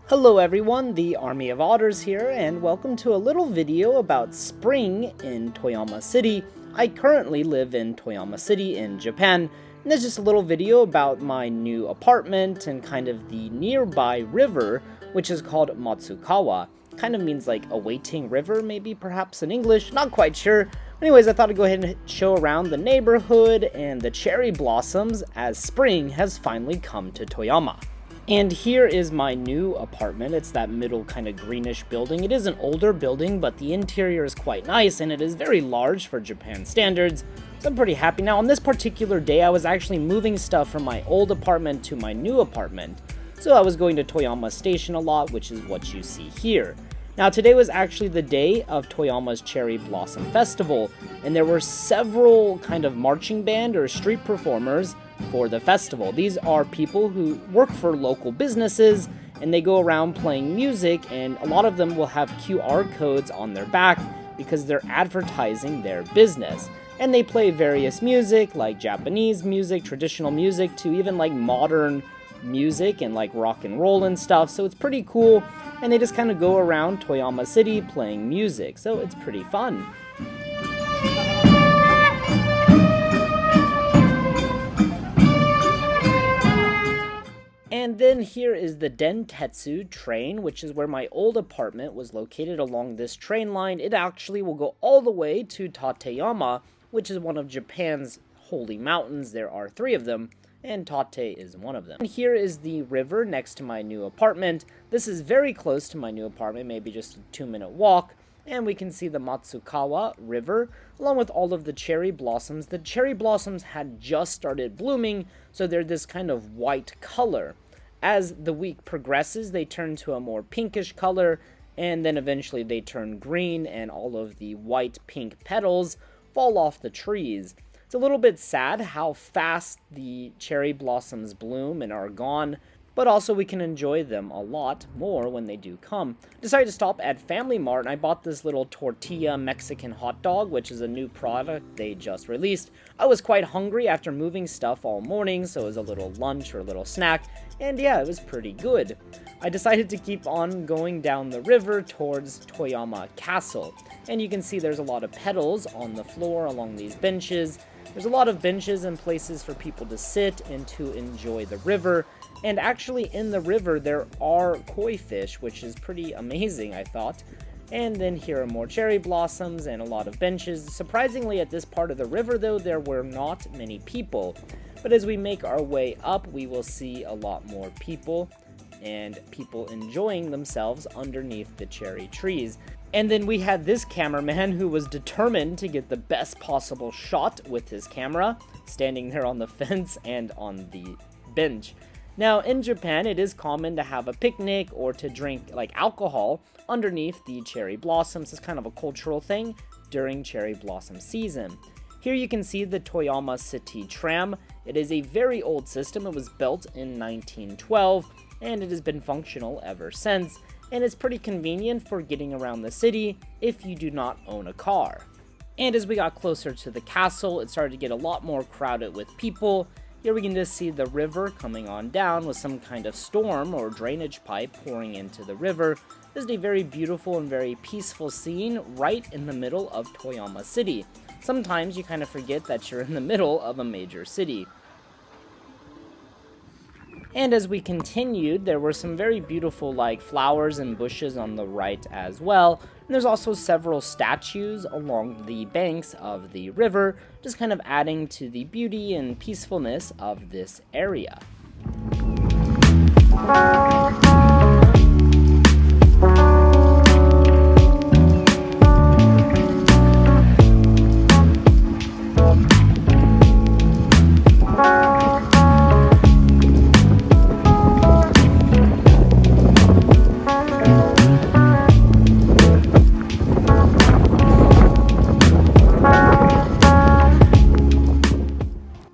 Hello everyone, the Army of Otters here, and welcome to a little video about spring in Toyama City. I currently live in Toyama City in Japan, and this is just a little video about my new apartment and kind of the nearby river, which is called Matsukawa. Kind of means like a waiting river, maybe perhaps in English, not quite sure. Anyways, I thought I'd go ahead and show around the neighborhood and the cherry blossoms as spring has finally come to Toyama. And here is my new apartment. It's that middle kind of greenish building. It is an older building, but the interior is quite nice, and it is very large for Japan standards. So I'm pretty happy. Now, on this particular day, I was actually moving stuff from my old apartment to my new apartment. So I was going to Toyama Station a lot, which is what you see here. Now, today was actually the day of Toyama's Cherry Blossom Festival, and there were several kind of marching band or street performers for the festival. These are people who work for local businesses, and they go around playing music, and a lot of them will have QR codes on their back because they're advertising their business. And they play various music, like Japanese music, traditional music, to even like modern music and like rock and roll and stuff. So it's pretty cool, and they just kind of go around Toyama City playing music, so it's pretty fun. And then here is the Dentetsu train, which is where my old apartment was located along this train line. It actually will go all the way to Tateyama, which is one of Japan's holy mountains. There are 3 of them, and Tate is one of them. And here is the river next to my new apartment. This is very close to my new apartment, maybe just a 2-minute walk. And we can see the Matsukawa River, along with all of the cherry blossoms. The cherry blossoms had just started blooming, so they're this kind of white color. As the week progresses, they turn to a more pinkish color, and then eventually they turn green, and all of the white-pink petals fall off the trees. It's a little bit sad how fast the cherry blossoms bloom and are gone, but also we can enjoy them a lot more when they do come. I decided to stop at Family Mart, and I bought this little tortilla Mexican hot dog, which is a new product they just released. I was quite hungry after moving stuff all morning, so it was a little lunch or a little snack, and yeah, it was pretty good. I decided to keep on going down the river towards Toyama Castle, and you can see there's a lot of petals on the floor along these benches. There's a lot of benches and places for people to sit and to enjoy the river. And actually in the river there are koi fish, which is pretty amazing, I thought. And then here are more cherry blossoms and a lot of benches. Surprisingly, at this part of the river though, there were not many people. But as we make our way up, we will see a lot more people and people enjoying themselves underneath the cherry trees. And then we had this cameraman who was determined to get the best possible shot with his camera, standing there on the fence and on the bench. Now, in Japan, it is common to have a picnic or to drink like alcohol underneath the cherry blossoms. It's kind of a cultural thing during cherry blossom season. Here you can see the Toyama City tram. It is a very old system. It was built in 1912, and it has been functional ever since. And it's pretty convenient for getting around the city if you do not own a car. And as we got closer to the castle, it started to get a lot more crowded with people. Here we can just see the river coming on down with some kind of storm or drainage pipe pouring into the river. This is a very beautiful and very peaceful scene right in the middle of Toyama City. Sometimes you kind of forget that you're in the middle of a major city. And as we continued, there were some very beautiful like flowers and bushes on the right as well. And there's also several statues along the banks of the river, just kind of adding to the beauty and peacefulness of this area.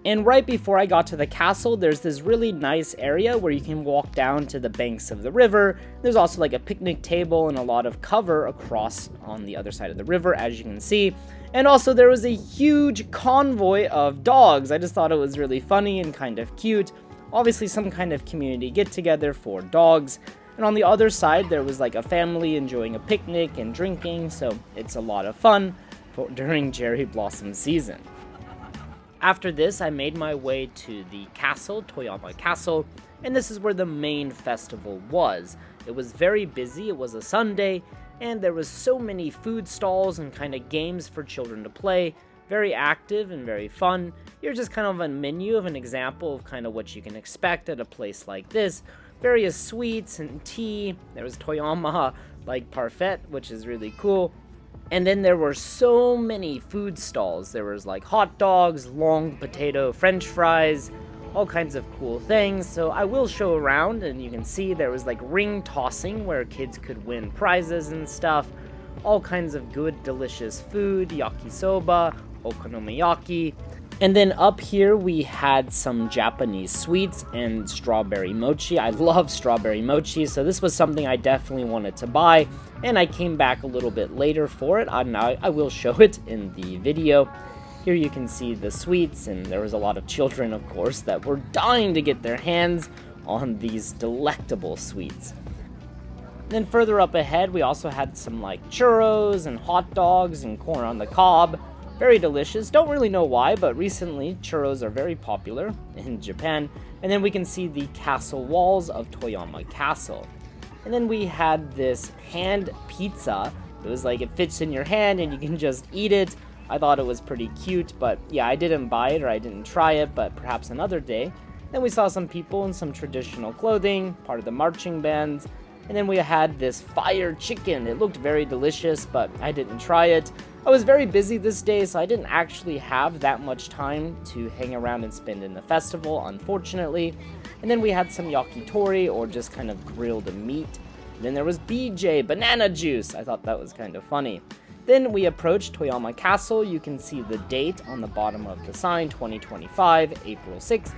And right before I got to the castle, there's this really nice area where you can walk down to the banks of the river. There's also like a picnic table and a lot of cover across on the other side of the river, as you can see. And also there was a huge convoy of dogs. I just thought it was really funny and kind of cute. Obviously some kind of community get-together for dogs. And on the other side, there was like a family enjoying a picnic and drinking, so it's a lot of fun during cherry blossom season. After this, I made my way to the castle, Toyama Castle, and this is where the main festival was. It was very busy, it was a Sunday, and there was so many food stalls and kind of games for children to play. Very active and very fun. Here's just kind of a menu of an example of kind of what you can expect at a place like this. Various sweets and tea. There was Toyama like parfait, which is really cool. And then there were so many food stalls. There was like hot dogs, long potato french fries, all kinds of cool things. So I will show around, and you can see there was like ring tossing where kids could win prizes and stuff. All kinds of good, delicious food, yakisoba, okonomiyaki. And then up here we had some Japanese sweets and strawberry mochi. I love strawberry mochi, so this was something I definitely wanted to buy, and I came back a little bit later for it. I will show it in the video. Here you can see the sweets, and there was a lot of children, of course, that were dying to get their hands on these delectable sweets. Then further up ahead, we also had some like churros and hot dogs and corn on the cob. Very delicious. Don't really know why, but recently churros are very popular in Japan. And then we can see the castle walls of Toyama Castle. And then we had this hand pizza. It was like it fits in your hand and you can just eat it. I thought it was pretty cute, but yeah, I didn't buy it or I didn't try it, but perhaps another day. Then we saw some people in some traditional clothing, part of the marching bands. And then we had this fire chicken. It looked very delicious, but I didn't try it. I was very busy this day, so I didn't actually have that much time to hang around and spend in the festival, unfortunately. And then we had some yakitori, or just kind of grilled meat. And then there was BJ, banana juice. I thought that was kind of funny. Then we approached Toyama Castle. You can see the date on the bottom of the sign, 2025, April 6th.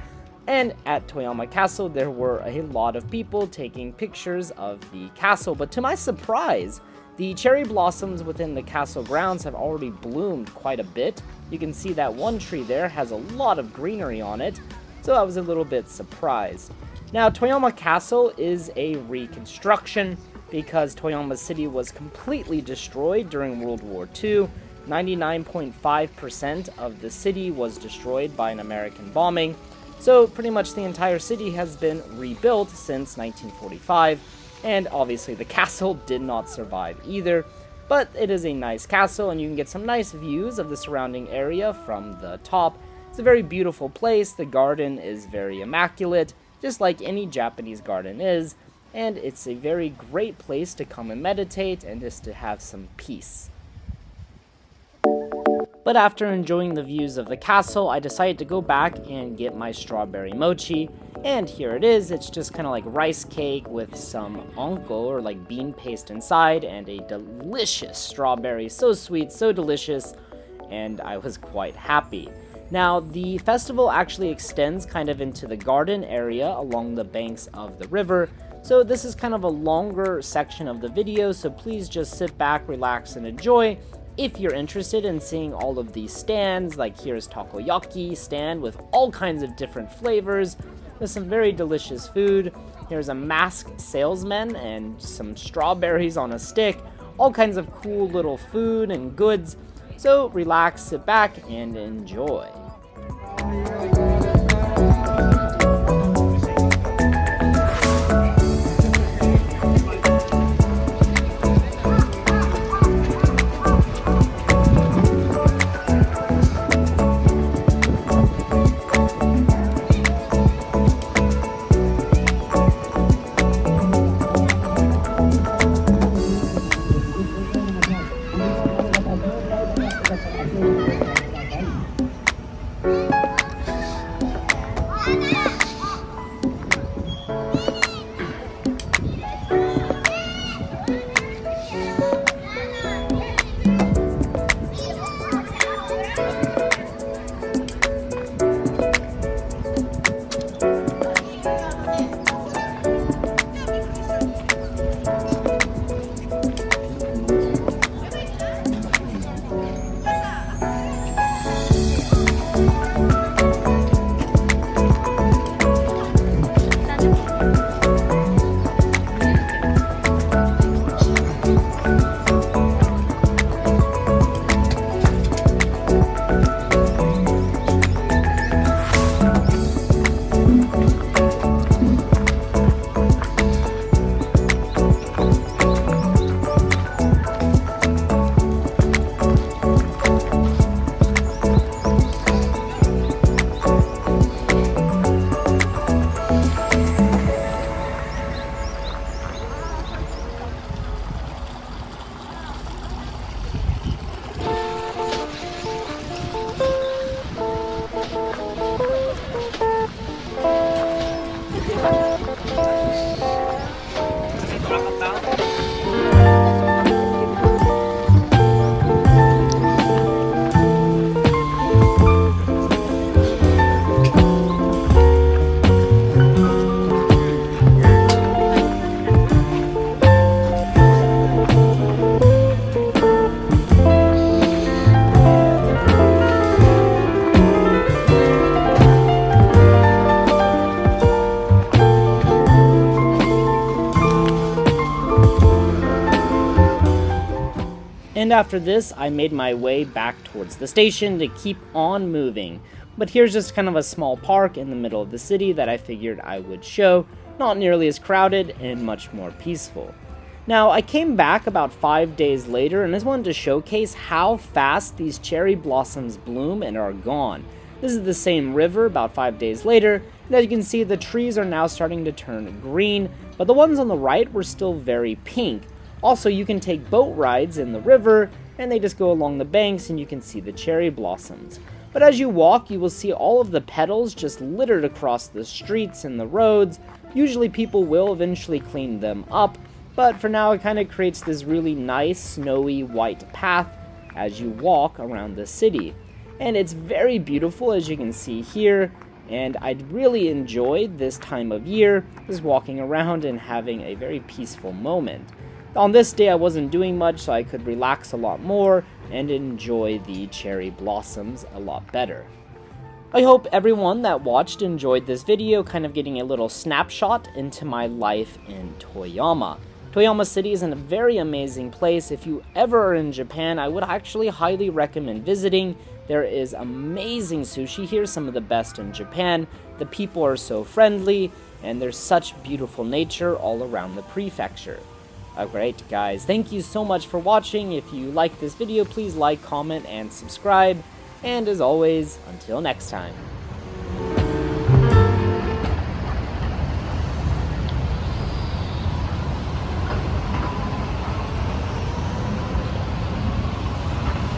And at Toyama Castle, there were a lot of people taking pictures of the castle. But to my surprise, the cherry blossoms within the castle grounds have already bloomed quite a bit. You can see that one tree there has a lot of greenery on it, so I was a little bit surprised. Now, Toyama Castle is a reconstruction because Toyama City was completely destroyed during World War II. 99.5% of the city was destroyed by an American bombing. So pretty much the entire city has been rebuilt since 1945, and obviously the castle did not survive either, but it is a nice castle and you can get some nice views of the surrounding area from the top. It's a very beautiful place. The garden is very immaculate, just like any Japanese garden is, and it's a very great place to come and meditate and just to have some peace. But after enjoying the views of the castle, I decided to go back and get my strawberry mochi. And here it is. It's just kind of like rice cake with some onko, or like bean paste inside, and a delicious strawberry. So sweet, so delicious, and I was quite happy. Now, the festival actually extends kind of into the garden area along the banks of the river. So this is kind of a longer section of the video, so please just sit back, relax, and enjoy. If you're interested in seeing all of these stands, like here's takoyaki stand with all kinds of different flavors. There's some very delicious food. Here's a masked salesman and some strawberries on a stick. All kinds of cool little food and goods. So relax, sit back, and enjoy. And after this, I made my way back towards the station to keep on moving. But here's just kind of a small park in the middle of the city that I figured I would show, not nearly as crowded and much more peaceful. Now, I came back about 5 days later and just wanted to showcase how fast these cherry blossoms bloom and are gone. This is the same river about 5 days later, and as you can see, the trees are now starting to turn green, but the ones on the right were still very pink. Also, you can take boat rides in the river, and they just go along the banks and you can see the cherry blossoms. But as you walk, you will see all of the petals just littered across the streets and the roads. Usually people will eventually clean them up, but for now it kind of creates this really nice snowy white path as you walk around the city. And it's very beautiful, as you can see here, and I really enjoyed this time of year, just walking around and having a very peaceful moment. On this day I wasn't doing much, so I could relax a lot more and enjoy the cherry blossoms a lot better. I hope everyone that watched enjoyed this video, kind of getting a little snapshot into my life in Toyama. Toyama City is a very amazing place. If you ever are in Japan, I would actually highly recommend visiting. There is amazing sushi here, some of the best in Japan. The people are so friendly, and there's such beautiful nature all around the prefecture. Alright guys, thank you so much for watching. If you like this video, please like, comment, and subscribe. And as always, until next time.